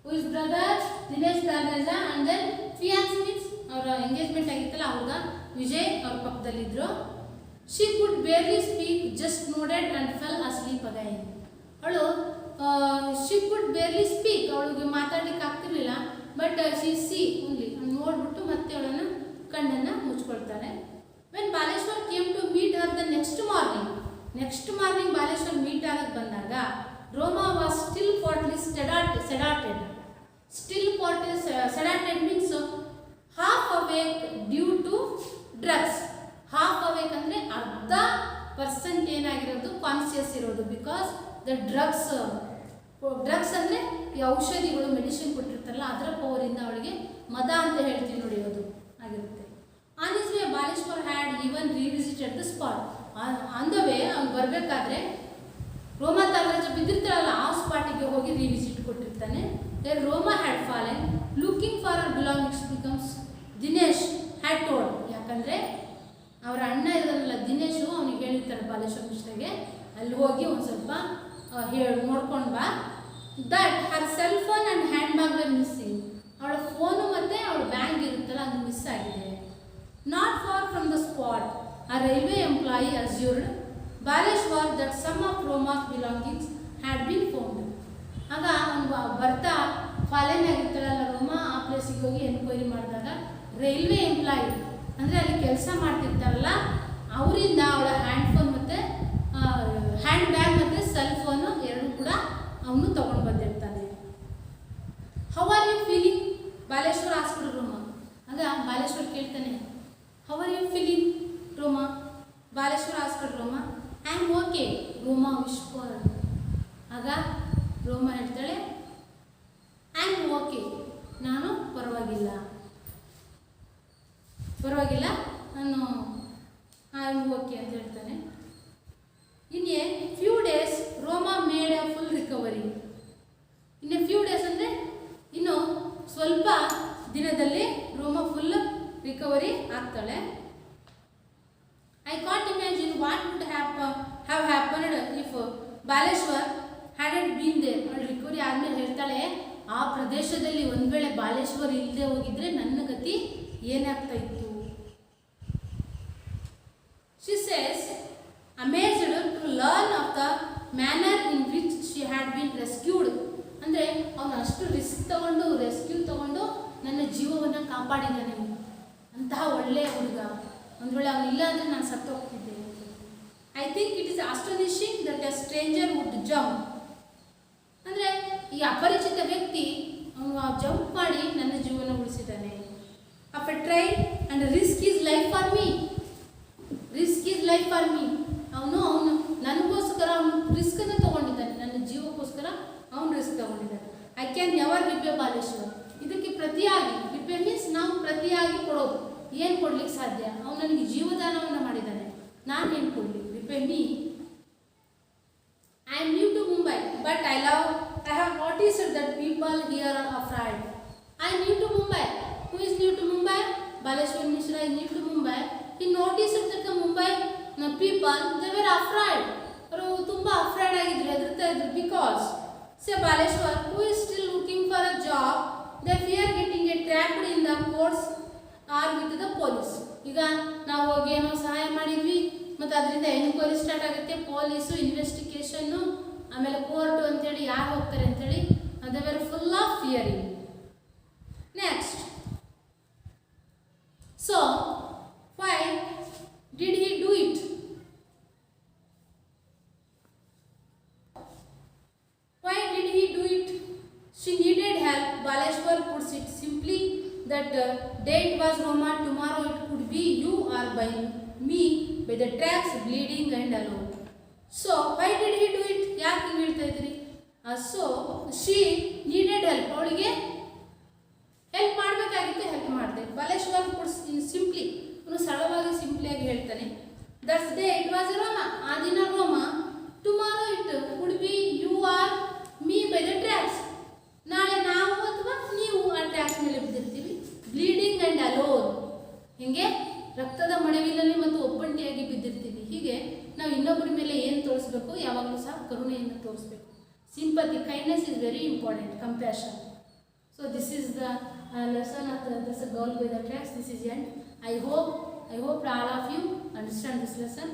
ಹೂ ಇಸ್ ಬ್ರದರ್ ದಿನೇಶ್ ದಾರ್ನೇಜ. ಆ್ಯಂಡ್ ದೆನ್ ಫಿಯಾನ್ಸ್ ಮೀನ್ಸ್ ಅವರ ಎಂಗೇಜ್ಮೆಂಟ್ ಆಗಿತ್ತಲ್ಲ ಅವ್ಗ ವಿಜಯ್ ಅವ್ರ ಪಕ್ಕದಲ್ಲಿದ್ದರು. She could barely speak, just nodded and fell asleep again. ಅವಳು ಶಿ ಕುಡ್ ಬೇರ್ಲಿ ಸ್ಪೀಕ್, ಅವಳಿಗೆ ಮಾತಾಡಲಿಕ್ಕೆ ಆಗ್ತಿರ್ಲಿಲ್ಲ. ಬಟ್ ಶಿ ಸಿ ಓನ್ಲಿ, ನೋಡ್ಬಿಟ್ಟು ಮತ್ತೆ ಅವಳನ್ನು ಕಣ್ಣನ್ನು ಮುಚ್ಕೊಳ್ತಾಳೆ. When Baleshwar came to meet her the next morning Baleshwar meet ಆಗಕ್ಕೆ ಬಂದಾಗ Roma was still partly sedated. Sedated means half awake due to drugs. Half awake ಅಂದರೆ 10% ಏನಾಗಿರೋದು ಕಾನ್ಸಿಯಸ್ ಇರೋದು, ಬಿಕಾಸ್ ದ ಡ್ರಗ್ಸ್ ಅಂದರೆ ಈ ಔಷಧಿಗಳು ಮೆಡಿಸಿನ್ ಕೊಟ್ಟಿರ್ತಾರಲ್ಲ ಅದರ ಪವರಿಂದ ಅವಳಿಗೆ ಮದ ಅಂತ ಹೇಳ್ತೀವಿ ನೋಡಿ, ಅದು ಆಗಿರುತ್ತೆ. On his way Baleshwar had even revisited the spot. On the way ಅವ್ನು ಬರಬೇಕಾದ್ರೆ ರೋಮಾ ತಾಗರಾಜ ಬಿದ್ದಿರ್ತಾರಲ್ಲ ಆ ಸ್ಪಾಟಿಗೆ ಹೋಗಿ ರಿವಿಸಿಟ್ ಕೊಟ್ಟಿರ್ತಾನೆ. There Roma had fallen looking for her belongings becomes Dinesh had told. ಯಾಕಂದರೆ ಅವರ ಅಣ್ಣ ಇರೋಲ್ಲ ದಿನೇಶು, ಅವನಿಗೆ ಅಲ್ಲಿ ಹೋಗಿ ಒಂದು ಸ್ವಲ್ಪ ನೋಡ್ಕೊಂಡು ಬಾ. That her cell phone and hand bag were missing. ಅವಳ ಫೋನು ಮತ್ತು ಅವಳ ಬ್ಯಾಗ್ ಇರುತ್ತಲ್ಲ ಅದು ಮಿಸ್ ಆಗಿದೆ. Not far from the spot a railway employee assured Baleshwar that some of Roma's belongings had been found. ಆಗ ಅವ್ನು ಬರ್ತಾ ಫಾಲೋನ್ ಆಗಿರ್ತಾಳಲ್ಲ ರೋಮಾ, ಆ ಪ್ಲೇಸಿಗೆ ಹೋಗಿ ಎನ್ಕ್ವೈರಿ ಮಾಡಿದಾಗ ರೈಲ್ವೆ ಎಂಪ್ಲಾಯಿ ಅಂದರೆ ಅಲ್ಲಿ ಕೆಲಸ ಮಾಡ್ತಿರ್ತಾರಲ್ಲ ಅವರಿಂದ ಅವಳ ಹ್ಯಾಂಡ್ ಫೋನ್ ಮತ್ತು ಹ್ಯಾಂಡ್ ಬ್ಯಾಗ್ ಮತ್ತು ಸೆಲ್ ಫೋನು ಎರಡೂ ಕೂಡ ಅವನು ತೊಗೊಂಡು ಬಂದಿರ್ತಾನೆ. How are you feeling Baleshwar asked Roma. ಆಗ ಬಾಲೇಶ್ವರ್ ಕೇಳ್ತಾನೆ how are you feeling Roma. Baleshwar asked Roma. I am okay Roma whispered. ಆಗ ರೋಮಾ ಹೇಳ್ತಾಳೆ ಐ ಆಮ್ ಓಕೆ, ನಾನು ಪರವಾಗಿಲ್ಲ ನಾನು ಐ ಆಮ್ ಓಕೆ ಅಂತ ಹೇಳ್ತಾನೆ. In a few days Roma made a full recovery. In a few days ಅಂದರೆ ಇನ್ನು ಸ್ವಲ್ಪ ದಿನದಲ್ಲಿ ರೋಮಾ ಫುಲ್ ರಿಕವರಿ ಆಗ್ತಾಳೆ. I can't imagine what would have happened if Baleshwar hadn't been there. ಅವಳು ರಿಕವರಿ ಆದಮೇಲೆ ಹೇಳ್ತಾಳೆ ಆ ಪ್ರದೇಶದಲ್ಲಿ ಒಂದು ವೇಳೆ ಬಾಲೇಶ್ವರ್ ಇಲ್ಲದೆ ಹೋಗಿದ್ರೆ ನನ್ನ ಗತಿ ಏನಾಗ್ತಾ ಇತ್ತು. She says, amazed to learn of the manner in which she had been rescued. ಅಂದರೆ ಅವನು ಅಷ್ಟು ರಿಸ್ಕ್ ತಗೊಂಡು ನನ್ನ ಜೀವವನ್ನು ಕಾಪಾಡಿದ್ದಾನೆ. ಅಂತಹ ಒಳ್ಳೆಯ ಹುಡುಗ. ಒಂದು ವೇಳೆ ಅವನಿಲ್ಲ ಅಂದರೆ ನಾನು ಸತ್ತೋಗ್ತಿದ್ದೆ. I think it is astonishing that a stranger would jump. ಅಂದರೆ ಈ ಅಪರಿಚಿತ ವ್ಯಕ್ತಿ ಅವನು ಜಂಪ್ ಮಾಡಿ ನನ್ನ ಜೀವನ ಉಳಿಸಿದ್ದಾನೆ. Off a train and risk his life for me. Risk his life for me. ಅವನು ನನಗೋಸ್ಕರ ಅವನು ರಿಸ್ಕನ್ನು ತೊಗೊಂಡಿದ್ದಾನೆ. ನನ್ನ ಜೀವಕ್ಕೋಸ್ಕರ ಅವನು ರಿಸ್ಕ್ ತೊಗೊಂಡಿದ್ದಾನೆ. I can never repay Baleshwar. ಇದಕ್ಕೆ ಪ್ರತಿಯಾಗಿ ರಿಪೇ ಮೀನ್ಸ್ ನಾವು ಪ್ರತಿಯಾಗಿ ಕೊಡೋದು. ಏನು ಕೊಡ್ಲಿಕ್ಕೆ ಸಾಧ್ಯ? ಅವನು ನನಗೆ ಜೀವದಾನವನ್ನು ಮಾಡಿದ್ದಾನೆ, ನಾನು ಏನು ಕೊಡಲಿ? Repay me. I am new to Mumbai but I have noticed that people here are afraid. I am new to Mumbai. Who is new to Mumbai? Baleshwar Mishra is new to Mumbai. He noticed that the Mumbai people, they were afraid. ಅವರು ತುಂಬ afraid ಆಗಿದ್ರು, ಹೆದರ್ತಾ ಇದ್ರು. Because say Baleshwar who is still looking for a job, they fear getting trapped in the courts or with the police. ಈಗ ನಾವು ಹೋಗಿ ಏನೋ ಸಹಾಯ ಮಾಡಿದ್ವಿ ಮತ್ತು ಅದರಿಂದ ಎನ್ಕ್ವೈರಿ ಸ್ಟಾರ್ಟ್ ಆಗುತ್ತೆ, ಪೊಲೀಸು ಇನ್ವೆಸ್ಟಿಗೇಷನ್ನು, ಆಮೇಲೆ ಕೋರ್ಟು ಅಂತೇಳಿ ಯಾರು ಹೋಗ್ತಾರೆ ಅಂತೇಳಿ they were full of fearing. Next, so why did he do it? Why did he do it? She needed help. Baleshwar puts it simply that day it was Roma, tomorrow it could be you or by me, by the tracks, bleeding and alone. So why did he do it? ಯಾಕೆ ಹಿಂಗೆ ಹೇಳ್ತಾ ಇದ್ರಿ? So she needed help. ಅವಳಿಗೆ help ಮಾಡಬೇಕಾಗಿತ್ತು, help ಮಾಡಿದೆ. Baleshwar puts in simply, ಅವನು ಸರಳವಾಗಿ ಸಿಂಪ್ಲಿಯಾಗಿ ಹೇಳ್ತಾನೆ. That's day it was Roma. ಆ ದಿನ Roma. Tomorrow it would be you or me by the tracks. ನಾಳೆ ನಾವು ಅಥವಾ ನೀವು ಆ ಟ್ರ್ಯಾಕ್ಸ್ ಮೇಲೆ ಬಿದ್ದಿರ್ತೀವಿ. Bleeding and alone. ಹೀಗೆ ರಕ್ತದ ಮಡವಿನಲ್ಲಿ ಮತ್ತು ಒಪ್ಪಂಟಿಯಾಗಿ ಬಿದ್ದಿರ್ತೀವಿ. ಹೀಗೆ ನಾವು ಇನ್ನೊಬ್ಬರ ಮೇಲೆ ಏನು ತೋರಿಸ್ಬೇಕು? ಯಾವಾಗಲೂ ಸಹ ಕರುಣೆಯನ್ನು ತೋರಿಸ್ಬೇಕು. Sympathy, kindness is very important. Compassion. So this is the lesson of the girl by the tracks. This is end. I hope all of you understand this lesson.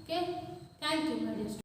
Okay, thank you my dear students.